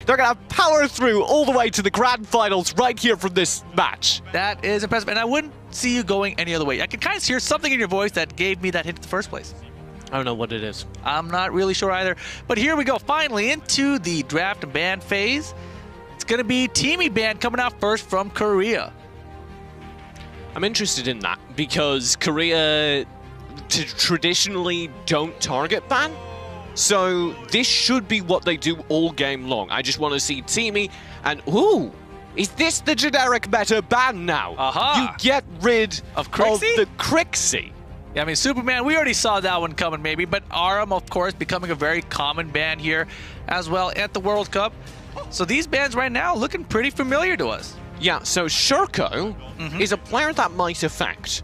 They're going to power through all the way to the grand finals right here from this match. That is impressive, and I wouldn't see you going any other way. I can kind of hear something in your voice that gave me that hint in the first place. I don't know what it is. I'm not really sure either. But here we go, finally into the draft and ban phase. It's going to be Teamy Ban coming out first from Korea. I'm interested in that because Korea traditionally don't target ban. So this should be what they do all game long. I just want to see Teamy and, ooh, is this the generic meta ban now? You get rid of the Crixie. Yeah, I mean, Superman, we already saw that one coming maybe, but Aram, of course, becoming a very common ban here as well at the World Cup. So these bans right now looking pretty familiar to us. Yeah, so Shurko is a player that might affect.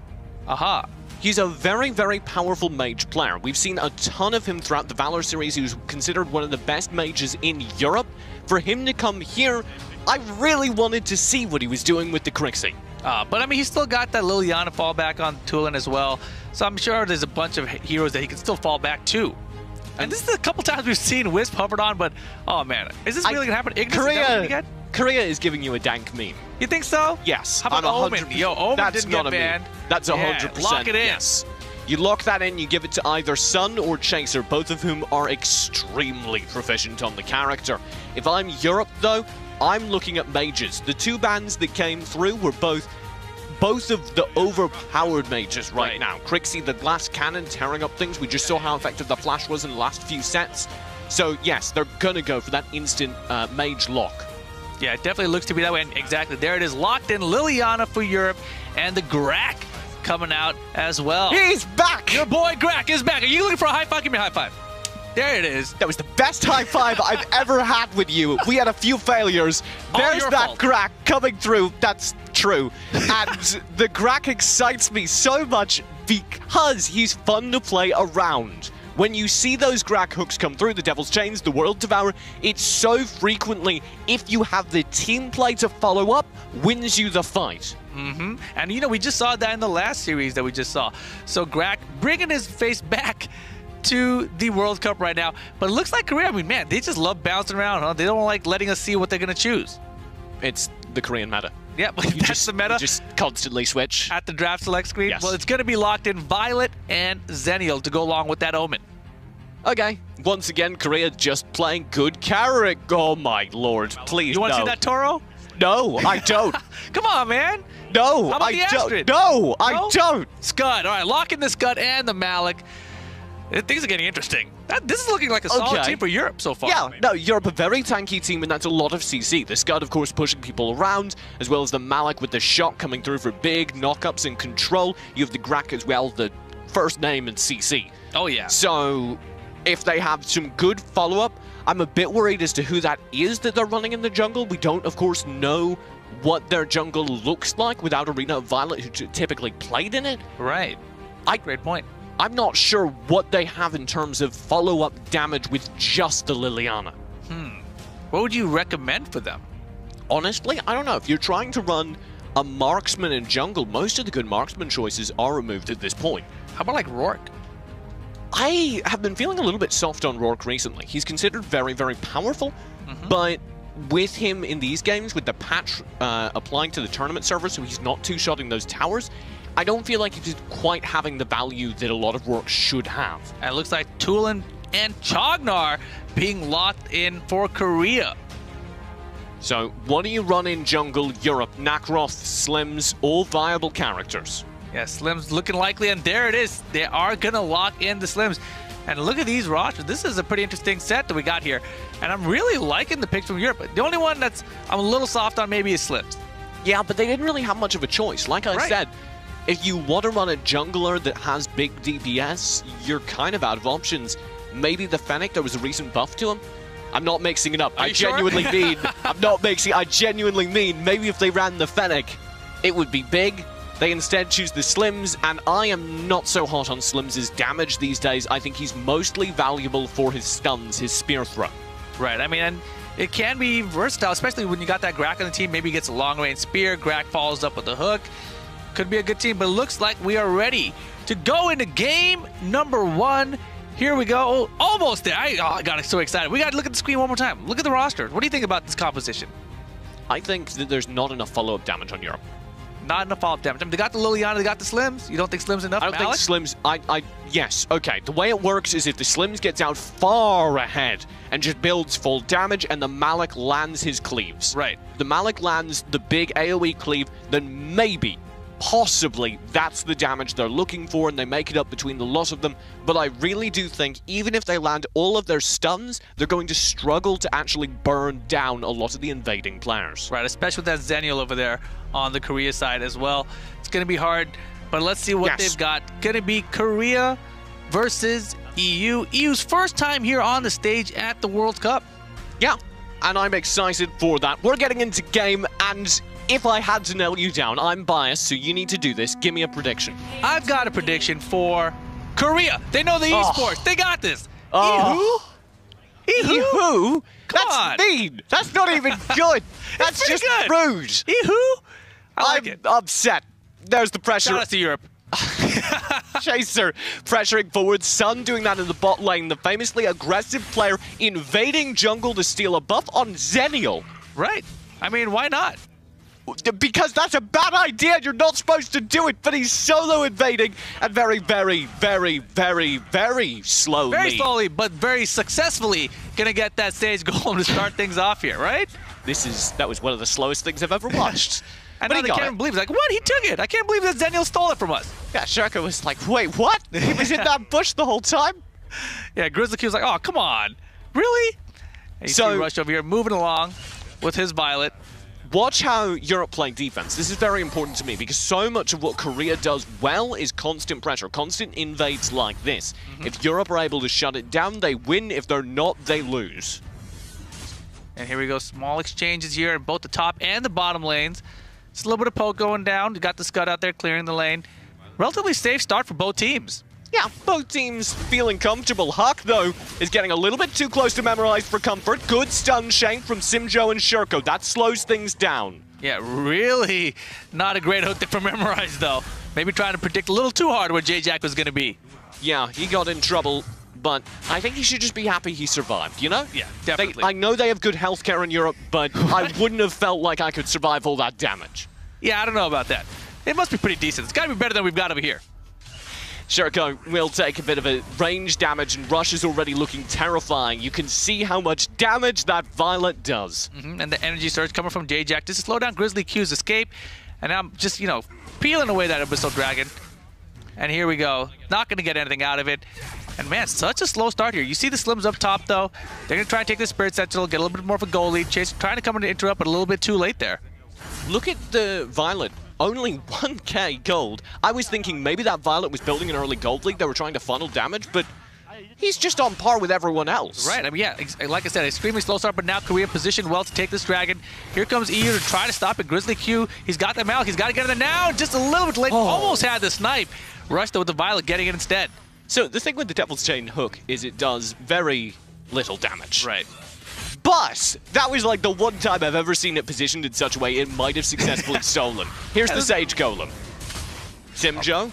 He's a very, very powerful mage player. We've seen a ton of him throughout the Valor series. He was considered one of the best mages in Europe. For him to come here, I really wanted to see what he was doing with the Crixie. But I mean, he's still got that Liliana fallback on Tulin as well. So I'm sure there's a bunch of heroes that he can still fall back to. And this is a couple times we've seen Wisp hovered on, but oh man, is this really gonna happen? Ignis, Korea is giving you a dank meme. You think so? Yes. How about Omen? Yo, Omen didn't get banned. That's 100%. Lock it in. Yes. You lock that in, you give it to either Sun or Chaser, both of whom are extremely proficient on the character. If I'm Europe, though, I'm looking at mages. The two bans that came through were both of the overpowered mages right now. Crixie, the glass cannon, tearing up things. We just saw how effective the flash was in the last few sets. So, yes, they're going to go for that instant mage lock. Yeah, it definitely looks to be that way. And exactly, there it is, locked in. Liliana for Europe, and the Grak coming out as well. He's back! Your boy Grak is back. Are you looking for a high five? Give me a high five. There it is. That was the best high five I've ever had with you. We had a few failures. There's that Grak coming through. That's true. And the Grak excites me so much because he's fun to play around. When you see those Grak hooks come through, the Devil's Chains, the World Devourer, it's so frequently, if you have the team play to follow up, wins you the fight. And, you know, we just saw that in the last series that we just saw. So Grak bringing his face back to the World Cup right now. But it looks like Korea, I mean, man, they just love bouncing around, huh? They don't like letting us see what they're going to choose. It's the Korean meta. Yeah, but that's the meta. You just constantly switch. At the draft select screen? Yes. Well, it's going to be locked in Violet and Zenial to go along with that Omen. Okay. Once again, Korea just playing good character. Oh, my lord. Please, You want to see that Toro? No, I don't. Come on, man. No, How about the Astrid? No, I don't. Scud. All right, lock in the Scud and the Malik. Things are getting interesting. This is looking like a solid team for Europe so far. Yeah, no, Europe a very tanky team, and that's a lot of CC. The Scud, of course, pushing people around, as well as the Malik with the shot coming through for big knockups and control. You have the Grak as well, the first name in CC. Oh, yeah. So, if they have some good follow-up, I'm a bit worried as to who that is that they're running in the jungle. We don't, of course, know what their jungle looks like without Arena of Violet, who typically played in it. Right. Great point. I'm not sure what they have in terms of follow-up damage with just the Liliana. What would you recommend for them? Honestly, I don't know. If you're trying to run a marksman in jungle, most of the good marksman choices are removed at this point. How about like Rourke? I have been feeling a little bit soft on Rourke recently. He's considered very, very powerful, but with him in these games, with the patch applying to the tournament server, so he's not two-shotting those towers, I don't feel like he's quite having the value that a lot of Rourke should have. And it looks like Tulin and Chognar being locked in for Korea. So, what do you run in jungle Europe? Nakroth, Slims, all viable characters. Yeah, Slims looking likely, and there it is. They are going to lock in the Slims. And look at these rosters. This is a pretty interesting set that we got here. And I'm really liking the picks from Europe. The only one that's I'm a little soft on maybe is Slims. Yeah, but they didn't really have much of a choice. Like I said, if you want to run a jungler that has big DPS, you're kind of out of options. Maybe the Fennec, there was a recent buff to him. I'm not mixing it up. I genuinely mean, I genuinely mean, maybe if they ran the Fennec, it would be big. They instead choose the Slims, and I am not so hot on Slims' damage these days. I think he's mostly valuable for his stuns, his spear throw. Right, I mean, and it can be versatile, especially when you got that Grak on the team. Maybe he gets a long-range spear, Grak follows up with a hook. Could be a good team, but it looks like we are ready to go into game number 1 Here we go. Oh, almost there. I got so excited. We got to look at the screen one more time. Look at the roster. What do you think about this composition? I think that there's not enough follow-up damage on Europe. Not enough follow-up damage. I mean, they got the Liliana, they got the Slims. You don't think Slims enough? I don't think Slims. Yes. Okay. The way it works is if the Slims gets out far ahead and just builds full damage, and the Malik lands his cleaves. Right. The Malik lands the big AOE cleave, then maybe, possibly, that's the damage they're looking for, and they make it up between the lot of them. But I really do think even if they land all of their stuns, they're going to struggle to actually burn down a lot of the invading players. Right. Especially with that Zenial over there on the Korea side as well. It's going to be hard. But let's see what they've got. Going to be Korea versus EU. EU's first time here on the stage at the World Cup. Yeah, and I'm excited for that. We're getting into game, and if I had to nail you down, I'm biased, so you need to do this. Give me a prediction. I've got a prediction for Korea. They know the esports. They got this. Oh. Ehu? Come That's on. mean. That's not even good. That's just good. rude. Ehu? I like it. Upset. There's the pressure. Shout out to Europe. Chaser pressuring forward. Sun doing that in the bot lane. The famously aggressive player invading jungle to steal a buff on Zenial. Right. I mean, why not? Because that's a bad idea. You're not supposed to do it, but he's solo invading and very, very, very, very, very slowly. Very slowly, but very successfully going to get that stage goal to start things off here, right? That was one of the slowest things I've ever watched. And now they can't believe it. Like, what? He took it. I can't believe that Zenial stole it from us. Yeah, Shurka was like, wait, what? He was in that bush the whole time? Yeah, Grizzly Q was like, oh, come on. Really? And you see Rush over here moving along with his Violet. Watch how Europe play defense. This is very important to me because so much of what Korea does well is constant pressure, constant invades like this. If Europe are able to shut it down, they win. If they're not, they lose. And here we go. Small exchanges here in both the top and the bottom lanes. Just a little bit of poke going down. You got the Scud out there clearing the lane. Relatively safe start for both teams. Yeah, both teams feeling comfortable. Huck, though, is getting a little bit too close to Memorize for comfort. Good stun shank from Simjo and Shurko. That slows things down. Yeah, really not a great hook for Memorize, though. Maybe trying to predict a little too hard where J-Jack was going to be. Yeah, he got in trouble, but I think he should just be happy he survived, you know? Yeah, definitely. I know they have good healthcare in Europe, but I wouldn't have felt like I could survive all that damage. Yeah, I don't know about that. It must be pretty decent. It's got to be better than we've got over here. Shurko will take a bit of a range damage, and Rush is already looking terrifying. You can see how much damage that Violet does. And the energy surge coming from J-Jack just to slow down Grizzly Q's escape. And now I'm just, you know, peeling away that Abyssal Dragon. And here we go. Not going to get anything out of it. And man, such a slow start here. You see the Slims up top, though. They're going to try and take the Spirit Sentinel, get a little bit more of a goal lead. Chase trying to come in to interrupt, but a little bit too late there. Look at the Violet. Only 1k gold. I was thinking maybe that Violet was building an early gold league. They were trying to funnel damage, but he's just on par with everyone else. Right. I mean, yeah, like I said, extremely slow start, but now Korea positioned well to take this dragon. Here comes EU to try to stop it. Grizzly Q, he's got the Malik. He's got to get in there now. Just a little bit late. Almost had the snipe. Rushed with the Violet, getting it instead. So the thing with the Devil's Chain hook is it does very little damage. Right. But that was like the one time I've ever seen it positioned in such a way it might have successfully stolen. Here's the Sage Golem. Simjo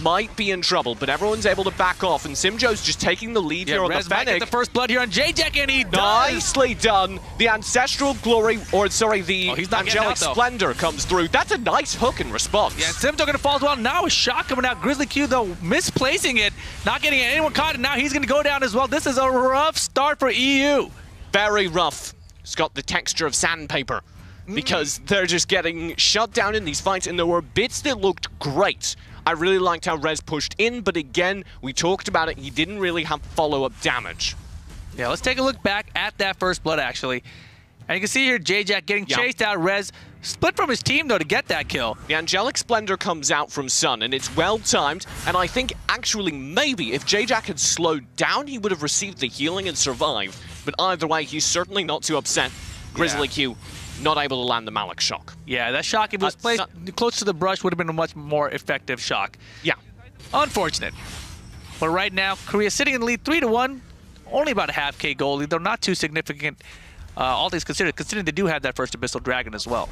might be in trouble, but everyone's able to back off, and Simjo's just taking the lead here on the Fennec. Get the first blood here on J-Jack, and he does. Nicely done. The Ancestral Glory, or sorry, the Angelic Splendor comes through. That's a nice hook in response. Yeah, Simjo gonna fall as well. Now a shot coming out. Grizzly Q, though, misplacing it, not getting anyone caught, and now he's gonna go down as well. This is a rough start for EU. Very rough. It's got the texture of sandpaper because they're just getting shut down in these fights, and there were bits that looked great. I really liked how Rez pushed in, but again, we talked about it, he didn't really have follow-up damage. Yeah, let's take a look back at that first blood, actually. And you can see here J-Jack getting chased out. Rez split from his team, though, to get that kill. The Angelic Splendor comes out from Sun, and it's well-timed, and I think, actually, maybe if J-Jack had slowed down, he would have received the healing and survived. But either way, he's certainly not too upset. Grizzly Q not able to land the Malik shock. Yeah, that shock, if it was placed close to the brush, would have been a much more effective shock. Yeah. Unfortunate. But right now, Korea sitting in the lead 3-1. Only about a half K goal lead, though not too significant. All things considered, considering they do have that first Abyssal Dragon as well.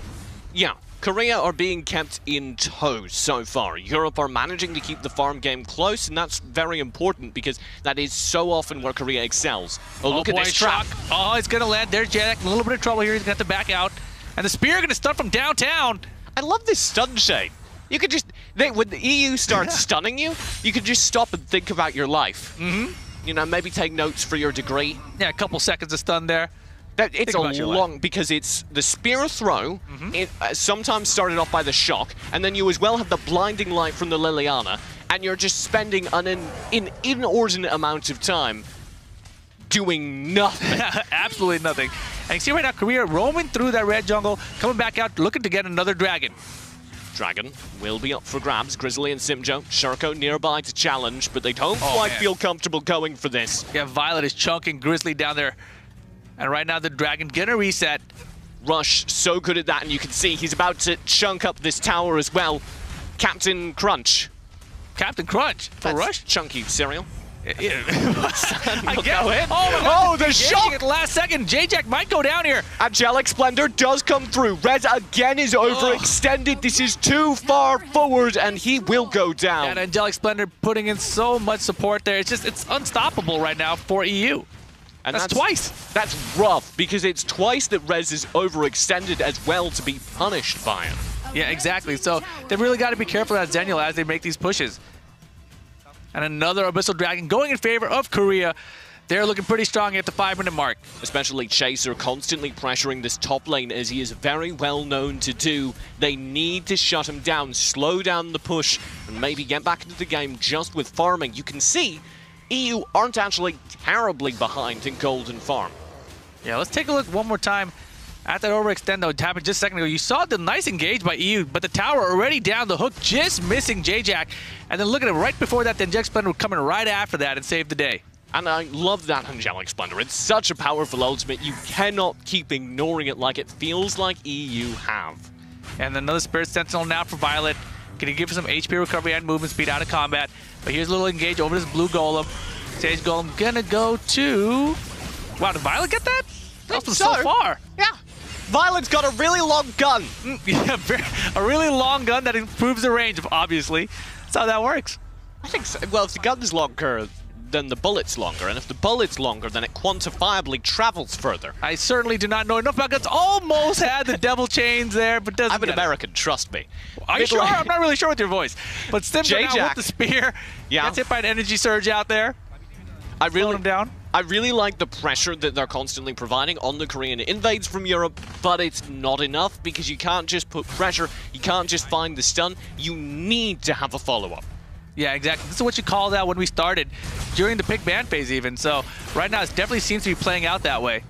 Yeah, Korea are being kept in tow so far. Europe are managing to keep the farm game close, and that's very important because that is so often where Korea excels. Oh, look at this trap. Oh, it's going to land. There's Jack. A little bit of trouble here. He's going to have to back out. And the spear going to stun from downtown. I love this stun shade. You could just, when the EU starts stunning you, you could just stop and think about your life. You know, maybe take notes for your degree. Yeah, a couple seconds of stun there. It's a long, because it's the spear throw, it sometimes started off by the shock, and then you as well have the blinding light from the Liliana, and you're just spending an inordinate amount of time doing nothing. Absolutely nothing. And you see right now, Korea roaming through that red jungle, coming back out, looking to get another dragon. Dragon will be up for grabs. Grizzly and Simjo, Shurko nearby to challenge, but they don't quite feel comfortable going for this. Yeah, Violet is chunking Grizzly down there. And right now the Dragon gonna reset. Rush, so good at that, and you can see he's about to chunk up this tower as well. Captain Crunch. Captain Crunch for Rush? Chunky cereal. I guess. Oh, the shock! At the last second, J-Jack might go down here. Angelic Splendor does come through. Red again is overextended. This is too far forward, and he will go down. And Angelic Splendor putting in so much support there. It's unstoppable right now for EU. And that's twice. That's rough, because it's twice that Rez is overextended as well to be punished by him. Yeah, exactly. So they've really got to be careful at Zenial as they make these pushes. And another Abyssal Dragon going in favor of Korea. They're looking pretty strong at the 5-minute mark. Especially Chaser constantly pressuring this top lane, as he is very well known to do. They need to shut him down, slow down the push, and maybe get back into the game just with farming. You can see EU aren't actually terribly behind in gold and farm. Yeah, let's take a look one more time at that overextend that happened just a second ago. You saw the nice engage by EU, but the tower already down the hook, just missing J-Jack. And then look at it, right before that, the Angelic Splendor coming right after that and saved the day. And I love that Angelic Splendor. It's such a powerful ultimate. You cannot keep ignoring it like it feels like EU have. And another Spirit Sentinel now for Violet. Gonna give her some HP recovery and movement speed out of combat. But here's a little engage over this blue golem. Sage golem gonna go to... Wow, did Violet get that? That was so far. Yeah. Violet's got a really long gun. Yeah, a really long gun that improves the range, obviously. That's how that works. I think so. Well, if the gun is longer, then the bullet's longer. And if the bullet's longer, then it quantifiably travels further. I certainly do not know enough about guns. Almost had the devil chains there, but doesn't. I'm an American, trust me. Are you sure? I'm not really sure with your voice. But Simjo now with the spear. Yeah. Gets hit by an energy surge out there. I really like the pressure that they're constantly providing on the Korean invades from Europe, but it's not enough because you can't just put pressure, you can't just find the stun, you need to have a follow-up. Yeah, exactly. This is what you called out when we started, during the pick ban phase even, so right now it definitely seems to be playing out that way.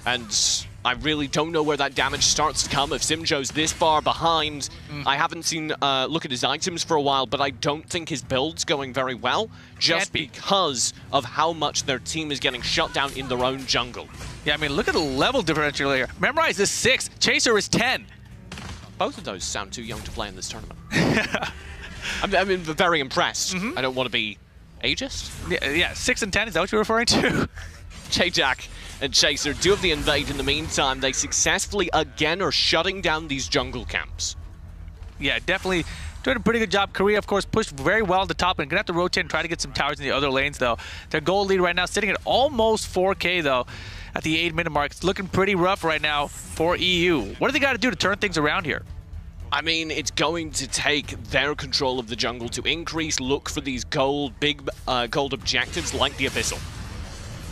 And I really don't know where that damage starts to come if Simjo's this far behind. I haven't seen look at his items for a while, but I don't think his build's going very well, just because of how much their team is getting shut down in their own jungle. Yeah, I mean, look at the level differential here. Memorize is 6, Chaser is 10. Both of those sound too young to play in this tournament. I'm very impressed. I don't want to be ageist. Yeah, 6 and 10, is that what you're referring to? J-Jack and Chaser do have the invade in the meantime. They successfully, again, are shutting down these jungle camps. Yeah, definitely doing a pretty good job. Korea, of course, pushed very well at the top and going to have to rotate and try to get some towers in the other lanes, though. Their gold lead right now sitting at almost 4K, though, at the 8-minute mark. It's looking pretty rough right now for EU. What do they got to do to turn things around here? I mean, it's going to take their control of the jungle to increase. Look for these big gold objectives like the Abyssal.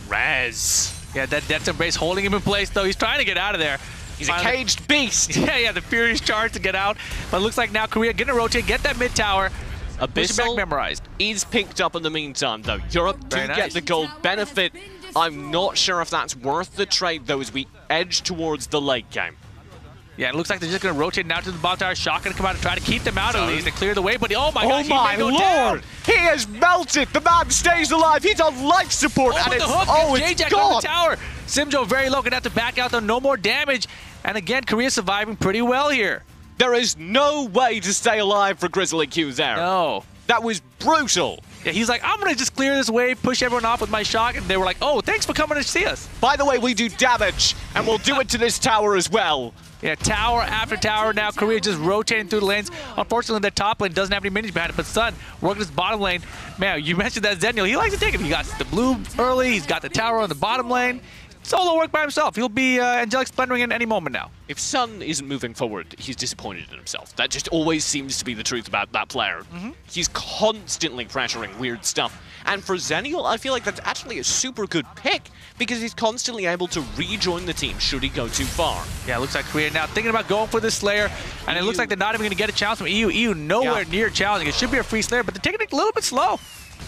Rez. Yeah, that Death's Embrace holding him in place, though. He's trying to get out of there. He's a caged beast. Yeah, the Furious charge to get out. But it looks like now Korea getting to rotate, get that mid tower. Abyssal memorized. Is picked up in the meantime, though. Europe do get the gold benefit. I'm not sure if that's worth the trade, though, as we edge towards the late game. Yeah, it looks like they're just going to rotate now to the bottom tower. Shock going to come out and try to keep them out at least and clear the way. But oh my gosh, he may go down. He has melted. The man stays alive. He's on life support. And it's gone. The tower. Simjo very low. Going to have to back out, though. No more damage. And again, Korea surviving pretty well here. There is no way to stay alive for Grizzly Q there. No. That was brutal. Yeah, he's like, I'm going to just clear this wave, push everyone off with my shock. And they were like, oh, thanks for coming to see us. By the way, we do damage, and we'll do it to this tower as well. Yeah, tower after tower now. Korea just rotating through the lanes. Unfortunately, the top lane doesn't have any minions behind it, but Sun working his bottom lane. Man, you mentioned that Zenial. He likes to take it. He got the blue early. He's got the tower on the bottom lane. Solo work by himself. He'll be Angelic Splendoring in any moment now. If Sun isn't moving forward, he's disappointed in himself. That just always seems to be the truth about that player. He's constantly pressuring weird stuff. And for Zenial, I feel like that's actually a super good pick because he's constantly able to rejoin the team should he go too far. Yeah, it looks like Korea now thinking about going for this Slayer, and it looks like they're not even going to get a challenge from EU. EU nowhere near challenging. It should be a free Slayer, but they're taking it a little bit slow.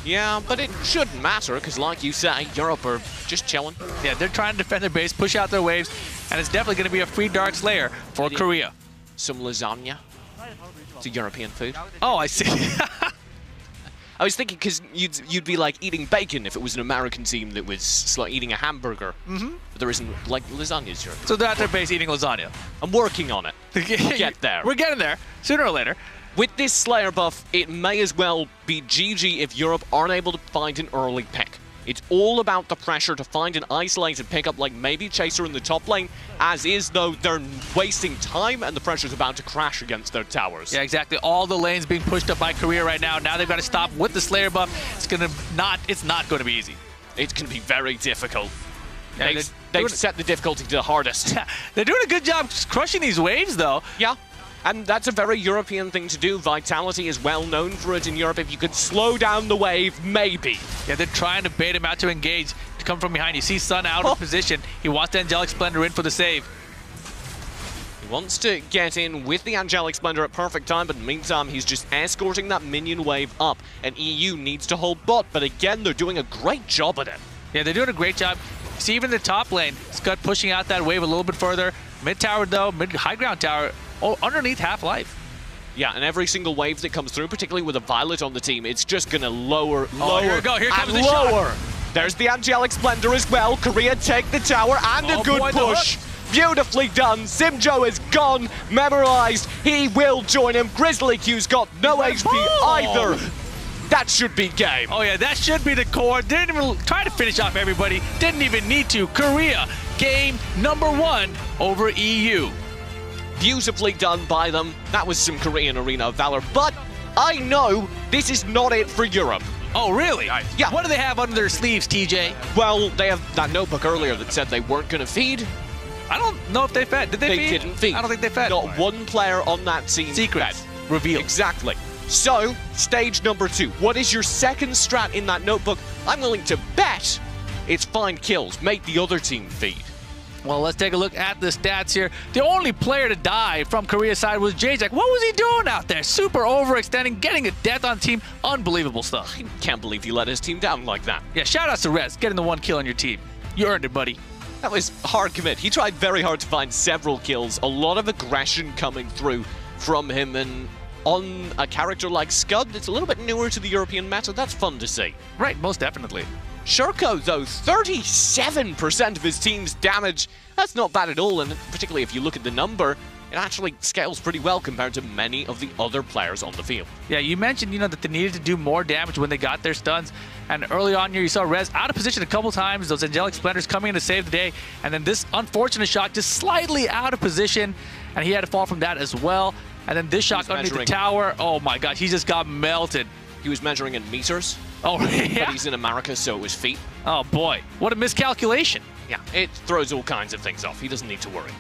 Yeah, but it shouldn't matter because, like you say, Europe are just chilling. Yeah, they're trying to defend their base, push out their waves, and it's definitely going to be a free Dark Slayer for Korea. Some lasagna. It's a European food. Oh, I see. I was thinking because you'd be like eating bacon if it was an American team that was like eating a hamburger. But there isn't, like, lasagna's European. So they're at their base eating lasagna. I'm working on it. We'll get there. We're getting there, sooner or later. With this Slayer buff, it may as well be GG if Europe aren't able to find an early pick. It's all about the pressure to find an isolated pickup like maybe Chaser in the top lane. As is, though, they're wasting time and the pressure's about to crash against their towers. Yeah, exactly. All the lanes being pushed up by Korea right now. Now they've got to stop with the Slayer buff. It's not going to be easy. It's going to be very difficult. Yeah, they've set the difficulty to the hardest. Yeah, they're doing a good job crushing these waves, though. Yeah. And that's a very European thing to do. Vitality is well known for it in Europe. If you could slow down the wave, maybe. Yeah, they're trying to bait him out to engage, to come from behind. You see Sun out of position. He wants the Angelic Splendor in for the save. He wants to get in with the Angelic Splendor at perfect time, but in the meantime, he's just escorting that minion wave up. And EU needs to hold bot, but again, they're doing a great job at it. Yeah, they're doing a great job. See, even the top lane, Scud pushing out that wave a little bit further. Mid tower, though, high ground tower, underneath half-life. Yeah, and every single wave that comes through, particularly with a Violet on the team, it's just going to lower, here we go. Here comes the lower. Shot. There's the Angelic Splendor as well. Korea take the tower and a good push. Beautifully done. Simjo is gone, memorized. He will join him. Grizzly Q's got no HP either. That should be game. Oh, yeah, that should be the core. Didn't even try to finish off everybody. Didn't even need to. Korea, game number 1 over EU. Beautifully done by them. That was some Korean Arena of Valor. But I know this is not it for Europe. Oh, really? Yeah. What do they have under their sleeves, TJ? Well, they have that notebook earlier that said they weren't going to feed. I don't know if they fed. Did they feed? They didn't feed. I don't think they fed. Not one player on that team Secrets. fed. Revealed. Exactly. So, stage number 2. What is your second strat in that notebook? I'm willing to bet it's find kills, make the other team feed. Well, let's take a look at the stats here. The only player to die from Korea's side was Jajak. What was he doing out there? Super overextending, getting a death on team. Unbelievable stuff. I can't believe he let his team down like that. Yeah, shout out to Rez, getting the 1 kill on your team. You earned it, buddy. That was hard commit. He tried very hard to find several kills. A lot of aggression coming through from him, and on a character like Scud, it's a little bit newer to the European meta. That's fun to see. Right, most definitely. Shurko, though, 37% of his team's damage. That's not bad at all, and particularly if you look at the number, it actually scales pretty well compared to many of the other players on the field. Yeah, you mentioned, that they needed to do more damage when they got their stuns. And early on here, you saw Rez out of position a couple times, those Angelic Splendors coming in to save the day. And then this unfortunate shot just slightly out of position, and he had to fall from that as well. And then this shot underneath the tower, oh my god, he just got melted. He was measuring in meters. Oh, yeah. But he's in America, so it was feet. Oh boy, what a miscalculation. Yeah, it throws all kinds of things off. He doesn't need to worry.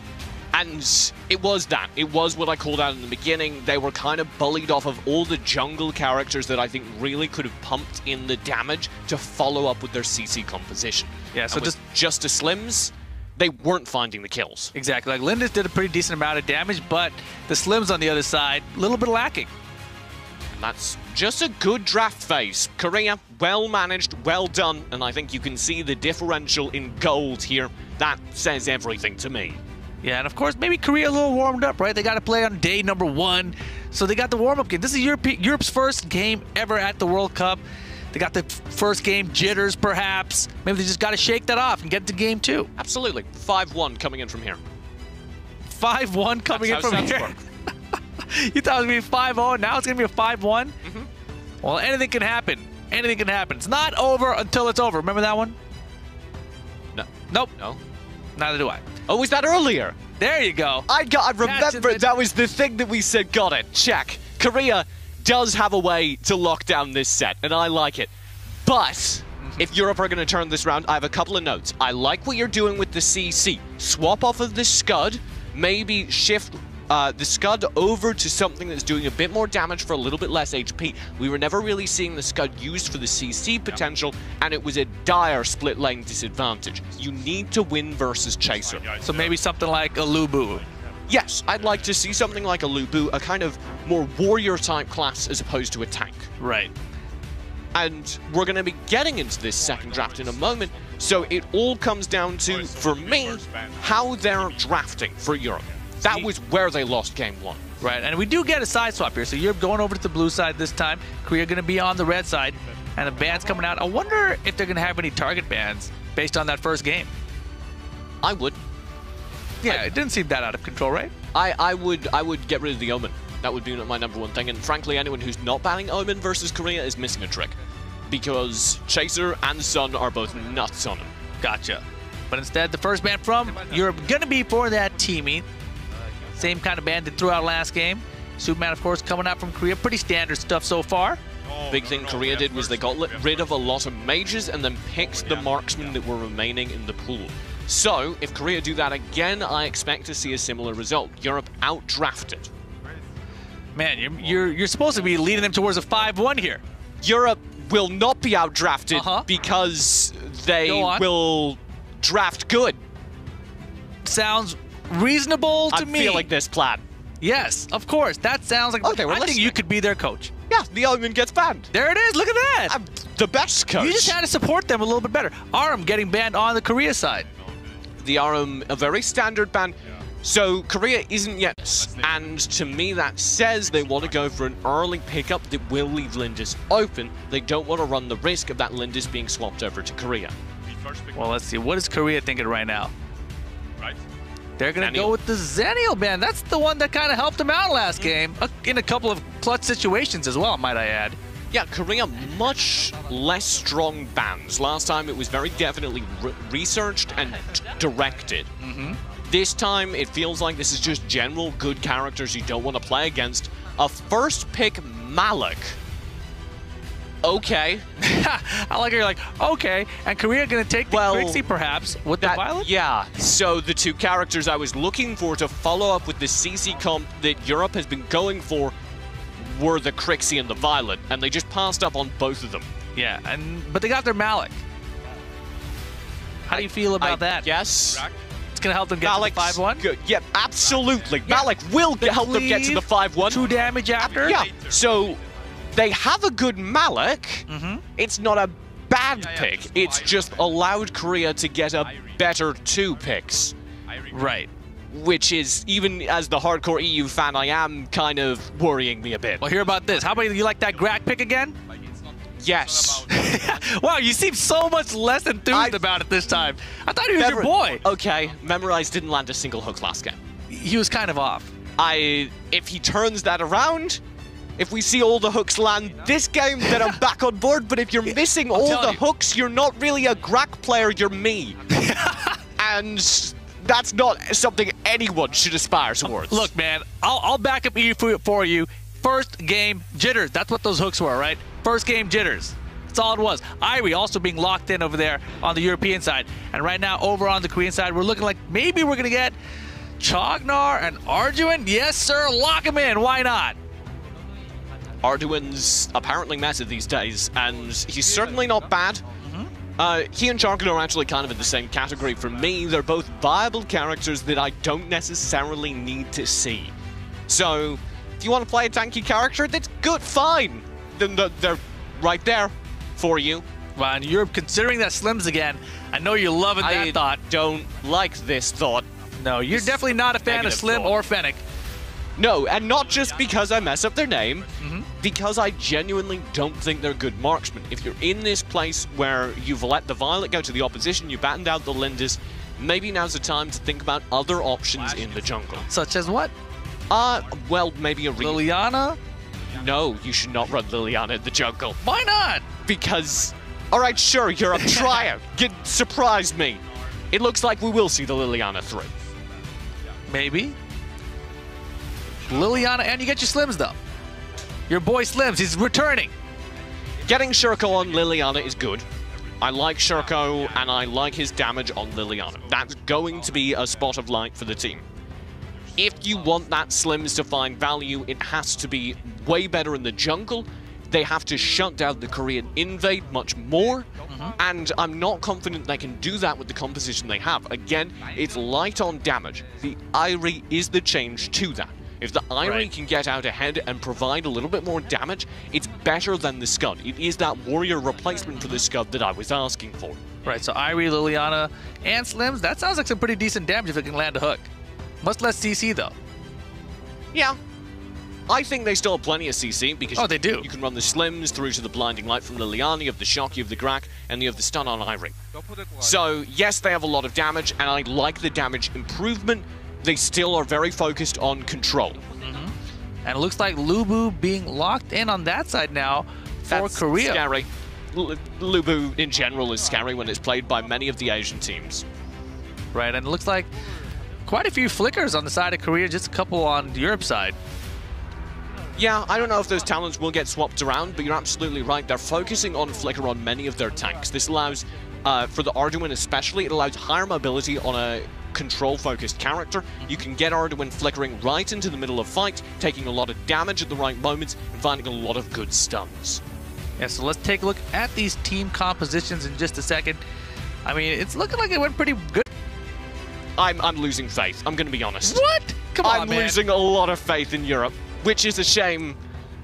And it was that. It was what I called out in the beginning. They were kind of bullied off of all the jungle characters that I think really could have pumped in the damage to follow up with their CC composition. Yeah, so just a Slims, they weren't finding the kills. Exactly. Like, Lindis did a pretty decent amount of damage, but the Slims on the other side, a little bit lacking. And that's just a good draft phase. Korea, well managed, well done, and I think you can see the differential in gold here. That says everything to me. Yeah, and of course, maybe Korea a little warmed up, right? They got to play on day number 1, so they got the warm-up game. This is Europe's first game ever at the World Cup. They got the first game jitters, perhaps. Maybe they just got to shake that off and get to game 2. Absolutely. 5-1 coming in from here. 5-1 coming in from here? You thought it was going to be 5-0, now it's going to be a 5-1? Well, anything can happen anything can happen. It's not over until it's over. Remember that one? No. Nope. No. Neither do I. Oh, was that earlier? There you go. I remember that was the thing that we said. Got it. Check. Korea does have a way to lock down this set, and I like it. But if Europe are going to turn this round, I have a couple of notes. I like what you're doing with the CC. Swap off of the Scud, maybe shift the Scud over to something that's doing a bit more damage for a little bit less HP. We were never really seeing the Scud used for the CC potential, and it was a dire split lane disadvantage. You need to win versus Chaser. So maybe something like a Lubu. Yes, I'd like to see something like a Lubu, a kind of more warrior-type class as opposed to a tank. Right. And we're going to be getting into this second draft in a moment, so it all comes down to, for me, how they're drafting for Europe. That was where they lost game 1. Right, and we do get a side swap here, so Europe going over to the blue side this time, Korea going to be on the red side, and the bans coming out. I wonder if they're going to have any target bans based on that first game. I would. Yeah, it didn't seem that out of control, right? I would get rid of the Omen. That would be my number one thing. And frankly, anyone who's not banning Omen versus Korea is missing a trick. Because Chaser and Sun are both nuts on him. Gotcha. But instead, the first ban from Europe going to be for that teaming. Same kind of ban they threw out last game. Superman, of course, coming out from Korea. Pretty standard stuff so far. Big thing Korea did was they got rid of a lot of mages and then picked the marksmen that were remaining in the pool. So, if Korea do that again, I expect to see a similar result. Europe out-drafted. Man, you're supposed to be leading them towards a 5-1 here. Europe will not be out-drafted because they will draft good. Sounds reasonable to me. I'm feeling this plan. Yes, of course. That sounds like I think you could be their coach. Yeah, the Omen gets banned. There it is. Look at that. I'm the best coach. You just had to support them a little bit better. Aram getting banned on the Korea side. The Aram, a very standard ban. So Korea isn't yet, and to me that says they want to go for an early pickup that will leave Lindis open. They don't want to run the risk of that Lindis being swapped over to Korea. Well, let's see. What is Korea thinking right now? They're going to go with the Zenial ban. That's the one that kind of helped them out last game in a couple of clutch situations as well, might I add. Yeah, Korea much less strong bans. Last time it was very definitely researched and directed. This time it feels like this is just general good characters you don't want to play against. A first pick Malik. Okay. I like how you're like, okay, and Korea going to take the Crixie perhaps with the Violet? Yeah, so the two characters I was looking for to follow up with the CC comp that Europe has been going for were the Crixie and the Violet, and they just passed up on both of them. Yeah, but they got their Malik. How do you feel about that? Yes. It's going to help them get to the 5-1? Good. Yeah, absolutely. Yeah. Malik will help them get to the 5-1. 2 damage after? Yeah, so they have a good Malik. It's not a bad pick. It's just allowed Korea to get a better 2 picks. Right. Which is, even as the hardcore EU fan I am, kind of worrying me a bit. Well, hear about this. How about you like that Grak pick again? Yes. Wow, you seem so much less enthused about it this time. I thought he was your boy. Okay, Memorize didn't land a single hook last game. He was kind of off. If he turns that around, if we see all the hooks land this game, then I'm back on board. But if you're missing all the hooks, you're not really a Grak player, you're me. And that's not something anyone should aspire towards. Look, man, I'll back up EU for you. First game jitters. That's what those hooks were, right? First game jitters. That's all it was. Irie also being locked in over there on the European side. And right now, over on the Korean side, we're looking like maybe we're going to get Chognar and Arduin. Yes, sir. Lock him in. Why not? Arduin's apparently meta these days, and he's certainly not bad. He and Chognar are actually kind of in the same category for me. They're both viable characters that I don't necessarily need to see. So, if you want to play a tanky character that's good, fine. Then they're right there for you. Well, and you're considering that Slims again. I know you're loving that thought. I don't like this thought. No, you're definitely not a fan of Slim or Fennec. No, and not just because I mess up their name, because I genuinely don't think they're good marksmen. If you're in this place where you've let the Violet go to the opposition, you battened out the Lindis, maybe now's the time to think about other options in the jungle. Such as what? Well, maybe a Liliana? No, you should not run Liliana in the jungle. Why not? Because, all right, sure, Europe, try it. Surprise me. It looks like we will see the Liliana through. Maybe. Liliana, and you get your Slims, though. Your boy Slims, he's returning. Getting Shurko on Liliana is good. I like Shurko, and I like his damage on Liliana. That's going to be a spot of light for the team. If you want that Slims to find value, it has to be way better in the jungle. They have to shut down the Korean invade much more, and I'm not confident they can do that with the composition they have. Again, it's light on damage. The Irie is the change to that. If the Irie can get out ahead and provide a little bit more damage, it's better than the Scud. It is that warrior replacement for the Scud that I was asking for. Right, so Irie, Liliana, and Slims, that sounds like some pretty decent damage if it can land a hook. Much less CC, though. Yeah. I think they still have plenty of CC because they do. You can run the Slims through to the Blinding Light from Liliana, you have the Shock, you have the Grak, and you have the Stun on Irie. So, yes, they have a lot of damage, and I like the damage improvement. They still are very focused on control. And it looks like Lubu being locked in on that side now for That's Korea. Scary. Lubu in general is scary when it's played by many of the Asian teams. Right, and it looks like quite a few flickers on the side of Korea, just a couple on Europe's side. Yeah, I don't know if those talents will get swapped around, but you're absolutely right. They're focusing on flicker on many of their tanks. This allows, for the Arduin especially, it allows higher mobility on a control-focused character. You can get Arduin flickering right into the middle of fight, taking a lot of damage at the right moments, and finding a lot of good stuns. Yeah, so let's take a look at these team compositions in just a second. I mean, it's looking like it went pretty good. I'm losing faith. I'm going to be honest. What? Come on, I'm man. losing a lot of faith in Europe, which is a shame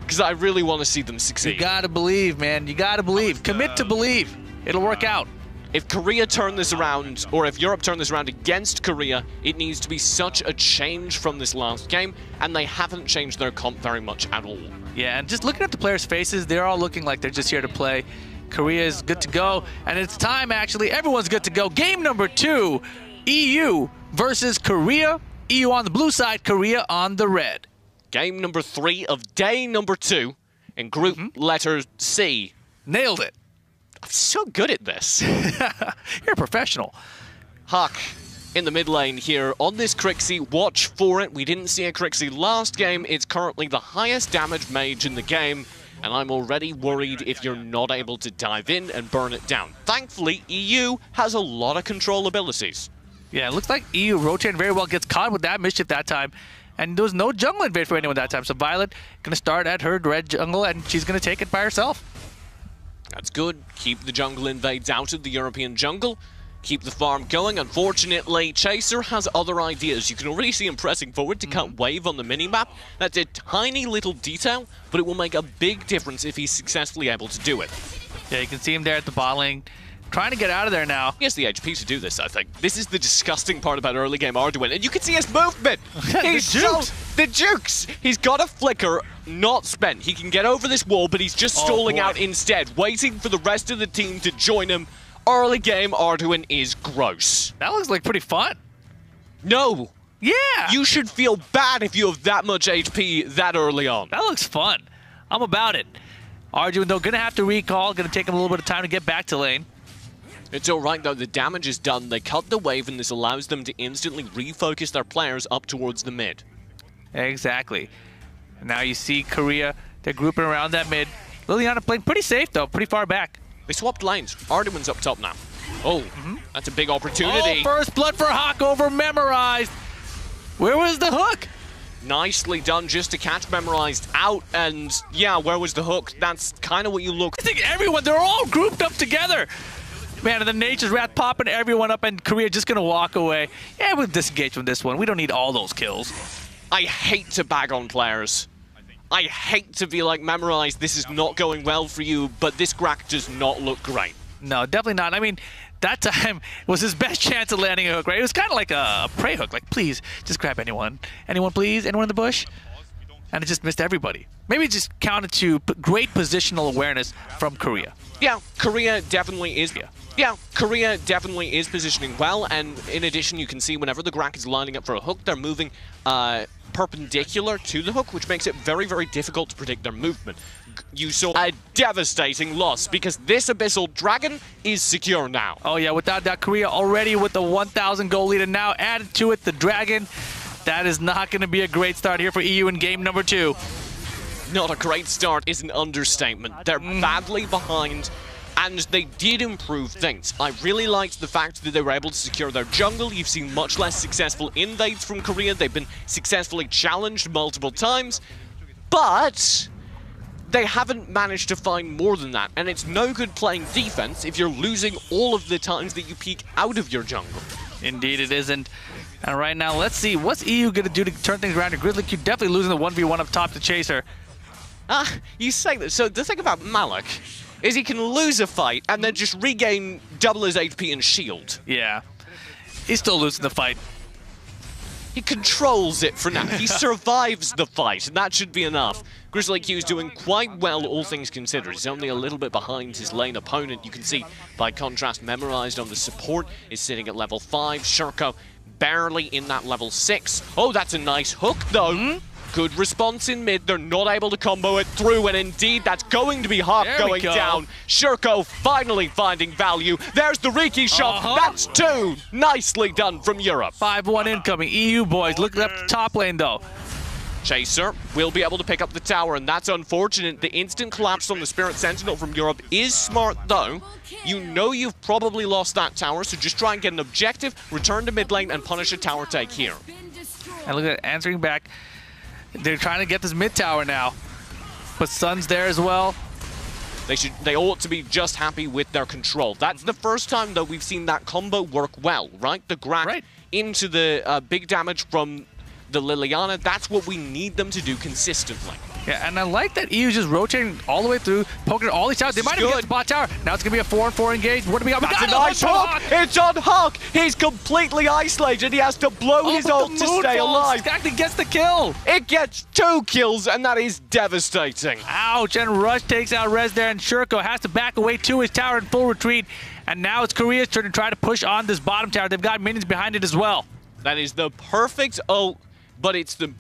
because I really want to see them succeed. You gotta believe, man. You gotta believe. Commit to believe. It'll work out. If Korea turn this around, or if Europe turn this around against Korea, it needs to be such a change from this last game, and they haven't changed their comp very much at all. Yeah, and just looking at the players' faces, they're all looking like they're just here to play. Korea is good to go, and it's time, actually. Everyone's good to go. Game number 2. EU versus Korea. EU on the blue side, Korea on the red. Game number 3 of day number 2 in group letter C. Nailed it. I'm so good at this. You're a professional. Huck in the mid lane here on this Crixie. Watch for it. We didn't see a Crixie last game. It's currently the highest damage mage in the game, and I'm already worried if you're not able to dive in and burn it down. Thankfully, EU has a lot of control abilities. Yeah, it looks like EU rotating very well, gets caught with that mischief that time. And there was no jungle invade for anyone that time. So Violet going to start at her red jungle, and she's going to take it by herself. That's good. Keep the jungle invades out of the European jungle. Keep the farm going. Unfortunately, Chaser has other ideas. You can already see him pressing forward to cut wave on the minimap. That's a tiny little detail, but it will make a big difference if he's successfully able to do it. Yeah, you can see him there at the bot lane, trying to get out of there now. He has the HP to do this, I think. This is the disgusting part about early game Arduin, and you can see his movement! The jukes! He's got a flicker not spent. He can get over this wall, but he's just stalling out instead, waiting for the rest of the team to join him. Early game Arduin is gross. That looks like pretty fun. No! Yeah! You should feel bad if you have that much HP that early on. That looks fun. I'm about it. Arduin, though, gonna have to recall. Gonna take him a little bit of time to get back to lane. It's alright though, the damage is done. They cut the wave and this allows them to instantly refocus their players up towards the mid. Exactly. Now you see Korea, they're grouping around that mid. Liliana playing pretty safe though, pretty far back. They swapped lanes. Arduin's up top now. Oh, that's a big opportunity. Oh, first blood for Hawk over Memorized. Where was the hook? Nicely done just to catch Memorized out, and yeah, where was the hook? That's kind of what you look. I think everyone, they're all grouped up together. Man, and the Nature's Wrath popping everyone up, and Korea just gonna walk away. Yeah, we'll disengage from this one. We don't need all those kills. I hate to bag on players. I hate to be like, Memorized, this is not going well for you, but this Grak does not look great. No, definitely not. I mean, that time was his best chance of landing a hook, right? It was kind of like a prey hook. Like, please, just grab anyone. Anyone, please? Anyone in the bush? and it just missed everybody. Maybe it just counted to great positional awareness from Korea. Yeah, Korea definitely is. Yeah, Korea definitely is positioning well, and in addition, you can see whenever the Grak is lining up for a hook, they're moving perpendicular to the hook, which makes it very, very difficult to predict their movement. You saw a devastating loss because this Abyssal Dragon is secure now. Oh yeah, without that, Korea already with the 1,000 goal lead, and now added to it the Dragon. That is not going to be a great start here for EU in game number 2. Not a great start is an understatement. They're badly behind, and they did improve things. I really liked the fact that they were able to secure their jungle. You've seen much less successful invades from Korea. They've been successfully challenged multiple times, but they haven't managed to find more than that, and it's no good playing defense if you're losing all of the times that you peek out of your jungle. Indeed it isn't. And right now, let's see, what's EU going to do to turn things around? Grizzly Q definitely losing the 1v1 up top to Chaser. You say that. So the thing about Malik is he can lose a fight and then just regain double his HP and shield. Yeah. He's still losing the fight. He controls it for now. He survives the fight, and that should be enough. Grizzly Q is doing quite well, all things considered. He's only a little bit behind his lane opponent. You can see, by contrast, Memorized on the support is sitting at level 5. Shurko barely in that level 6. Oh, that's a nice hook, though. Good response in mid. They're not able to combo it through, and indeed, that's going to be Hawk going down. Shurko finally finding value. There's the Riki shot. That's 2. Nicely done from Europe. 5-1 incoming. EU boys looking up the top lane, though. Chaser will be able to pick up the tower, and that's unfortunate. The instant collapse on the Spirit Sentinel from Europe is smart, though. You know you've probably lost that tower, so just try and get an objective, return to mid lane, and punish a tower take here. And look at it, answering back. They're trying to get this mid tower now, but Sun's there as well. They ought to be just happy with their control. That's the first time, though, we've seen that combo work well, right? The Grak into the big damage from the Liliana. That's what we need them to do consistently. Yeah, and I like that EU's just rotating all the way through, poking all these towers. They might have get the bot tower. Now it's going to be a 4-on-4 engage. What do we got? That's a nice hook. It's on Hawk. He's completely isolated. He has to blow his ult to stay alive. Actually gets the kill. It gets 2 kills, and that is devastating. Ouch, and Rush takes out Rez there, and Shurko has to back away to his tower in full retreat. And now it's Korea's turn to try to push on this bottom tower. They've got minions behind it as well. That is the perfect ult, but it's the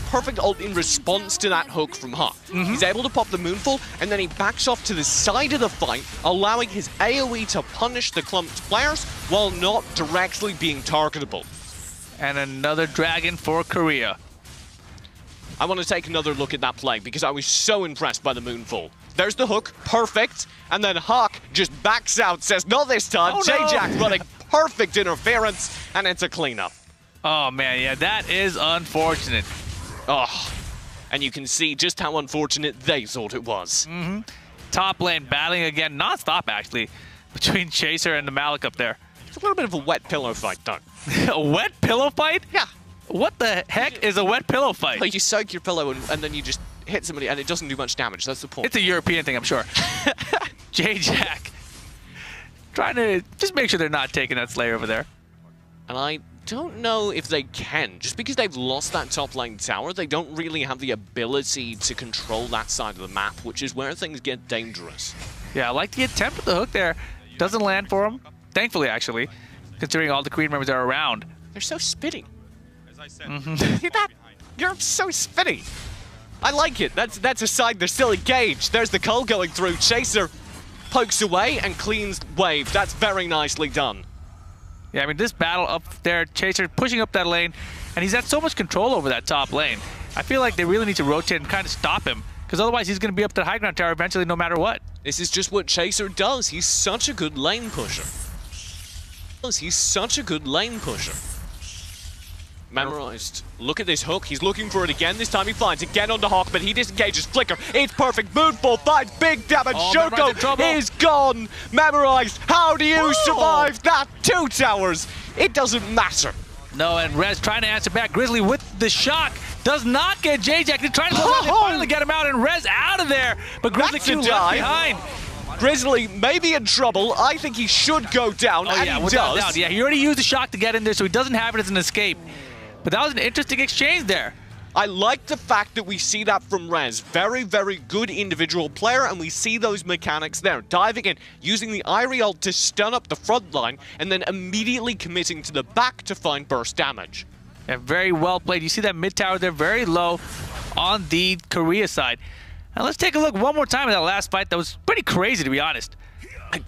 perfect ult in response to that hook from Hawk. He's able to pop the Moonfall, and then he backs off to the side of the fight, allowing his AoE to punish the clumped players while not directly being targetable. And another dragon for Korea. I want to take another look at that play because I was so impressed by the Moonfall. There's the hook, perfect, and then Hawk just backs out, says, not this time. J-Jack running perfect interference, and it's a cleanup. Oh, man, yeah, that is unfortunate. Oh, and you can see just how unfortunate they thought it was. Top lane battling again, non-stop, actually, between Chaser and the Malik up there. It's a little bit of a wet pillow fight, though. A wet pillow fight? Yeah. What the heck is a wet pillow fight? Well, you soak your pillow and then you just hit somebody, and it doesn't do much damage. That's the point. It's a European thing, I'm sure. J-Jack trying to just make sure they're not taking that Slayer over there. And I don't know if they can. Just because they've lost that top lane tower, they don't really have the ability to control that side of the map, which is where things get dangerous. Yeah, I like the attempt at the hook there. Doesn't land for him. Thankfully, actually, considering all the Korean members are around. They're so spitty. You're so spitty. I like it. That's a side they're still engaged. There's the Cull going through. Chaser pokes away and cleans wave. That's very nicely done. Yeah, I mean, this battle up there, Chaser pushing up that lane, and he's had so much control over that top lane. I feel like they really need to rotate and kind of stop him, because otherwise he's going to be up the high ground tower eventually no matter what. This is just what Chaser does. He's such a good lane pusher. He's such a good lane pusher. Memorized. Look at this hook. He's looking for it again. This time he finds it. Again onto Hawk, but he disengages. Flicker. It's perfect. Moonfall finds big damage. Shurko is gone. Memorized. How do you survive that? 2 towers. It doesn't matter. No, and Rez trying to answer back. Grizzly with the shock. Does not get J-Jack. They're trying to go down. They finally get him out, and Rez out of there. But Grizzly Q left behind. Grizzly may be in trouble. I think he should go down, and he does. Yeah, he already used the shock to get in there, so he doesn't have it as an escape. But that was an interesting exchange there. I like the fact that we see that from Rez. Very, very good individual player, and we see those mechanics there. Diving in, using the Irie ult to stun up the front line, and then immediately committing to the back to find burst damage. Yeah, very well played. You see that mid tower there very low on the Korea side. Now let's take a look one more time at that last fight. That was pretty crazy, to be honest.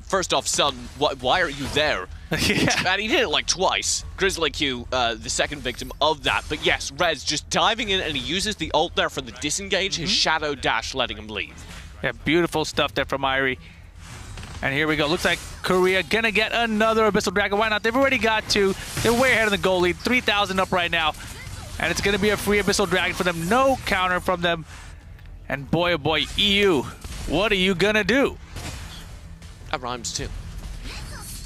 First off, Sun, why are you there? Yeah. And he did it like twice. Grizzly Q, the second victim of that. But yes, Rez just diving in, and he uses the ult there for the disengage, his shadow dash letting him leave. Yeah, beautiful stuff there from Irie. And here we go. Looks like Korea gonna get another Abyssal Dragon. Why not? They've already got two. They're way ahead of the goal lead. 3,000 up right now. And it's gonna be a free Abyssal Dragon for them. No counter from them. And boy, oh boy, EU, what are you gonna do? That rhymes too.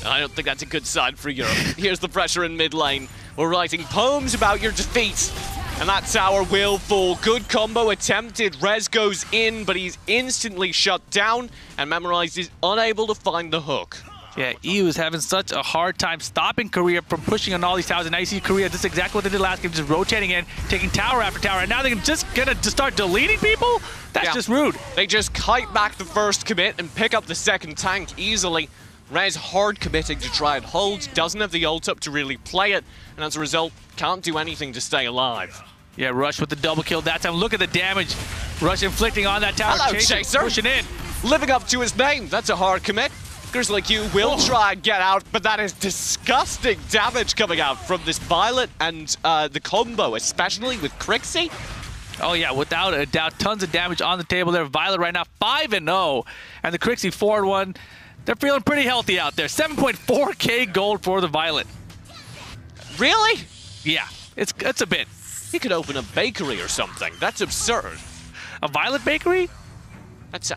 I don't think that's a good sign for Europe. Here's the pressure in mid lane. We're writing poems about your defeat. And that tower will fall. Good combo attempted. Rez goes in, but he's instantly shut down. And Memorized is unable to find the hook. Yeah, EU is having such a hard time stopping Korea from pushing on all these towers. And now you see Korea, this is exactly what they did last game, just rotating in, taking tower after tower. And now they're just gonna start deleting people? That's just rude. They just kite back the first commit and pick up the second tank easily. Rez hard committing to try and hold, doesn't have the ult up to really play it, and as a result, can't do anything to stay alive. Yeah, Rush with the double kill that time. Look at the damage Rush inflicting on that tower. Hello, Chaser. Pushing in. Living up to his name. That's a hard commit. Grizzly Q will try and get out, but that is disgusting damage coming out from this Violet and the combo, especially with Crixie. Oh yeah, without a doubt, tons of damage on the table there. Violet right now 5-0, and the Crixie 4-1. They're feeling pretty healthy out there. 7.4k gold for the Violet. Really? Yeah, it's a bit. He could open a bakery or something. That's absurd. A Violet bakery? That's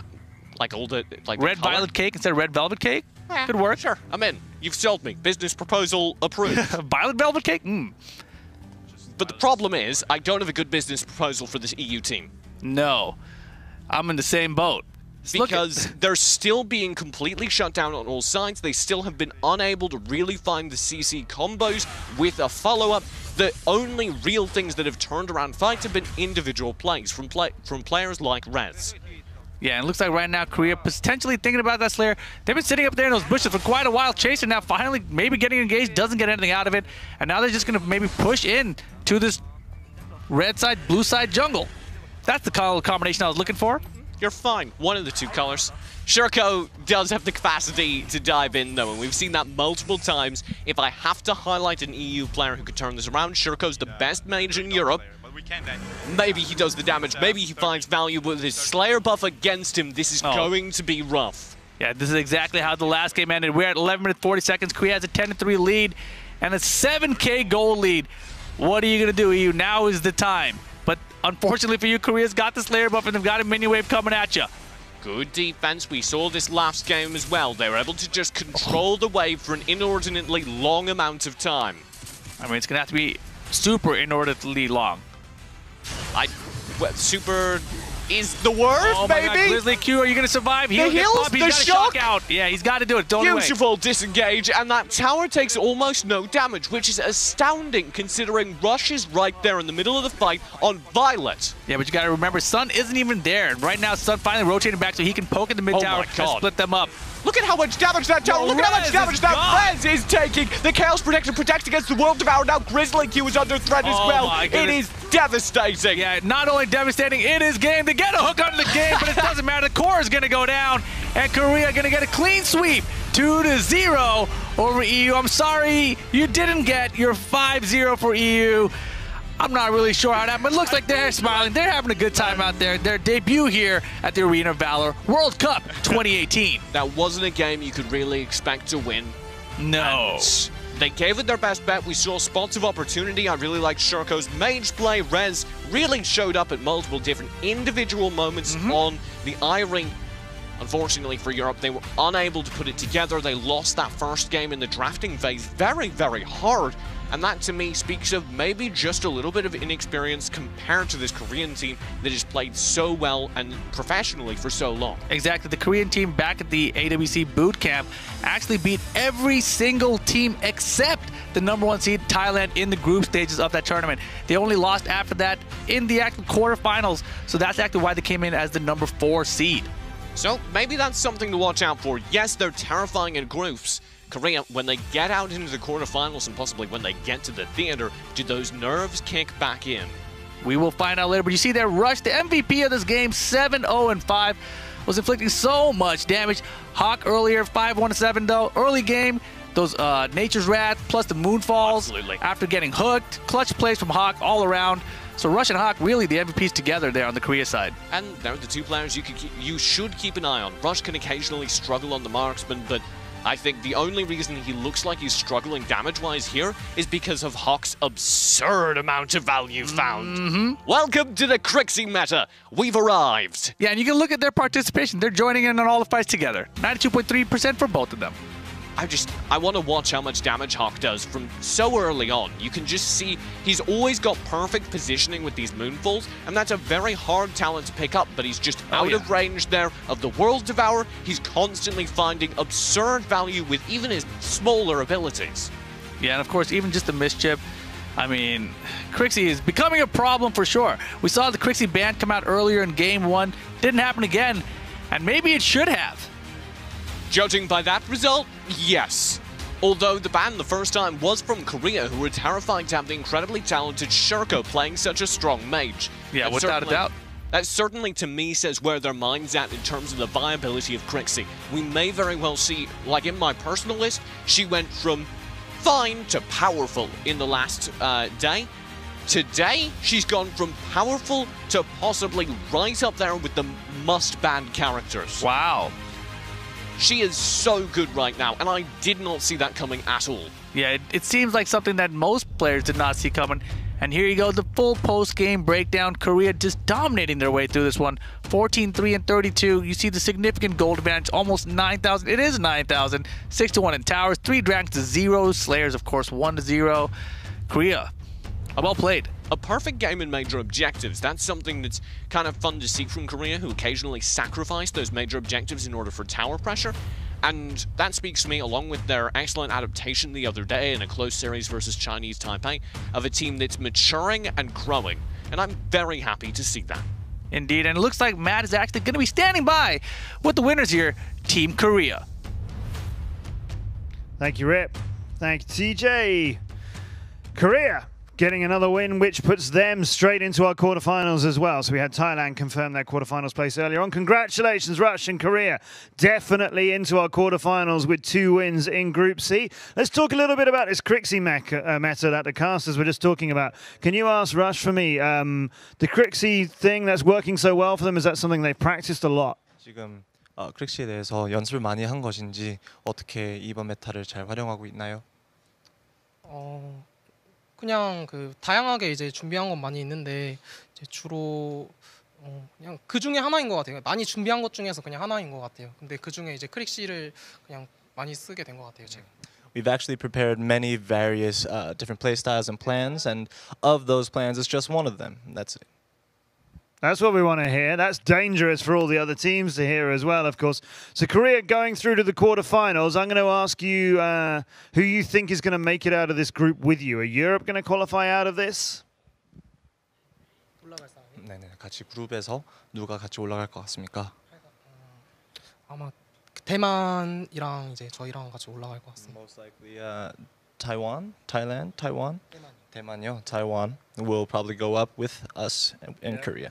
like all the red violet cake instead of red velvet cake? Yeah, could work. Sure, I'm in. You've sold me. Business proposal approved. Violet velvet cake? Mm. But the problem is, I don't have a good business proposal for this EU team. No. I'm in the same boat. Because they're still being completely shut down on all sides. They still have been unable to really find the CC combos with a follow-up. The only real things that have turned around fights have been individual plays from players like Rez. Yeah, and it looks like right now Korea potentially thinking about that Slayer. They've been sitting up there in those bushes for quite a while. Chaser now finally maybe getting engaged, doesn't get anything out of it. And now they're just going to maybe push in to this red side, blue side jungle. That's the color combination I was looking for. You're fine. One of the two colors. Shurko does have the capacity to dive in, though, and we've seen that multiple times. If I have to highlight an EU player who could turn this around, Shurko's the best mage in Europe. Maybe he does the damage. Maybe he finds value with his Slayer buff against him. This is going to be rough. Yeah, this is exactly how the last game ended. We're at 11 minutes 40 seconds. Korea has a 10-3 lead and a 7k goal lead. What are you going to do, EU? Now is the time. But unfortunately for you, Korea's got the Slayer buff and they've got a minion wave coming at you. Good defense. We saw this last game as well. They were able to just control the wave for an inordinately long amount of time. I mean, it's going to have to be super inordinately long. Super is the word, oh my baby. God. Grizzly Q, are you going to survive? The heals, the shock out. Yeah, he's got to do it. Beautiful disengage, and that tower takes almost no damage, which is astounding considering Rush is right there in the middle of the fight on Violet. Yeah, but you got to remember, Sun isn't even there. Right now, Sun finally rotating back so he can poke in the mid tower and split them up. Look at how much damage that tower, look at how much damage that Rez is taking. The Chaos Protector protects against the World Devourer. Now Grizzly Q is under threat as well. It is devastating. Yeah, not only devastating, it is game to get a hook onto the game, but it doesn't matter. The core is going to go down, and Korea going to get a clean sweep. 2-0 over EU. I'm sorry you didn't get your 5-0 for EU. I'm not really sure how that, but it looks like they're smiling. They're having a good time out there. Their debut here at the Arena of Valor World Cup 2018. That wasn't a game you could really expect to win. No. And they gave it their best bet. We saw spots of opportunity. I really liked Shurko's mage play. Rez really showed up at multiple different individual moments on the Irie. Unfortunately for Europe, they were unable to put it together. They lost that first game in the drafting phase very, very hard. And that, to me, speaks of maybe just a little bit of inexperience compared to this Korean team that has played so well and professionally for so long. Exactly. The Korean team back at the AWC boot camp actually beat every single team except the #1 seed Thailand in the group stages of that tournament. They only lost after that in the actual quarterfinals, so that's actually why they came in as the #4 seed. So maybe that's something to watch out for. Yes, they're terrifying in groups. Korea, when they get out into the quarterfinals and possibly when they get to the theater, do those nerves kick back in? We will find out later, but you see there, Rush, the MVP of this game, 7-0-5, was inflicting so much damage. Hawk earlier, 5-1-7 though. Early game, those Nature's Wrath plus the Moonfalls. Absolutely. After getting hooked, clutch plays from Hawk all around. So Rush and Hawk really the MVPs together there on the Korea side. And they're the two players you should keep an eye on. Rush can occasionally struggle on the marksman, but I think the only reason he looks like he's struggling damage-wise here is because of Hawk's absurd amount of value found. Welcome to the Crixie meta. We've arrived. Yeah, and you can look at their participation. They're joining in on all the fights together. 92.3% for both of them. I want to watch how much damage Hawk does from so early on. You can just see he's always got perfect positioning with these Moonfalls, and that's a very hard talent to pick up, but he's just out of range there of the World Devourer. He's constantly finding absurd value with even his smaller abilities. Yeah, and of course, even just the Mischip. I mean, Crixie is becoming a problem for sure. We saw the Crixie ban come out earlier in Game 1. Didn't happen again, and maybe it should have. Judging by that result, yes. Although the ban the first time was from Korea, who were terrified to have the incredibly talented Shurko playing such a strong mage. Yeah, without a doubt. That certainly, to me, says where their mind's at in terms of the viability of Crixie. We may very well see, like in my personal list, she went from fine to powerful in the last day. Today, she's gone from powerful to possibly right up there with the must-ban characters. Wow. She is so good right now, and I did not see that coming at all. Yeah, it seems like something that most players did not see coming. And here you go, the full post-game breakdown. Korea just dominating their way through this one. 14-3-32. You see the significant gold advantage, almost 9,000. It is 9,000. 6-1 in towers, 3 dragons to 0. Slayers, of course, 1-0. Korea, well played. A perfect game in major objectives. That's something that's kind of fun to see from Korea, who occasionally sacrifice those major objectives in order for tower pressure. And that speaks to me, along with their excellent adaptation the other day in a close series versus Chinese Taipei, of a team that's maturing and growing. And I'm very happy to see that. Indeed, and it looks like Matt is actually going to be standing by with the winners here, Team Korea. Thank you, Rip. Thank you, TJ. Korea getting another win, which puts them straight into our quarterfinals as well. So we had Thailand confirm their quarterfinals place earlier on. Congratulations, Rush and Korea. Definitely into our quarterfinals with 2 wins in Group C. Let's talk a little bit about this Crixie meta that the casters were just talking about. Can you ask Rush for me, the Crixie thing that's working so well for them, is that something they've practiced a lot? 지금 크릭시에 대해서 연습을 많이 한 것인지 어떻게 이번 메타를 잘 활용하고 있나요? 그냥 다양하게 이제 준비한 건 많이 있는데 이제 주로 그냥 그 중에 하나인 것 같아요. 많이 준비한 것 중에서 그냥 하나인 것 같아요. 근데 그 중에 이제 크릭시를 그냥 많이 쓰게 된 것 같아요, 제가. We've actually prepared many various different play styles and plans, and of those plans, it's just one of them. That's it. That's what we want to hear. That's dangerous for all the other teams to hear as well, of course. So Korea going through to the quarterfinals. I'm going to ask you who you think is going to make it out of this group with you. Are Europe going to qualify out of this? 네네, 같이 그룹에서 누가 같이 올라갈 것 같습니까? 아마 대만이랑 이제 저희랑 같이 올라갈 것 같습니다. Most likely Taiwan, Thailand, Taiwan. 대만요, Taiwan will probably go up with us in Korea.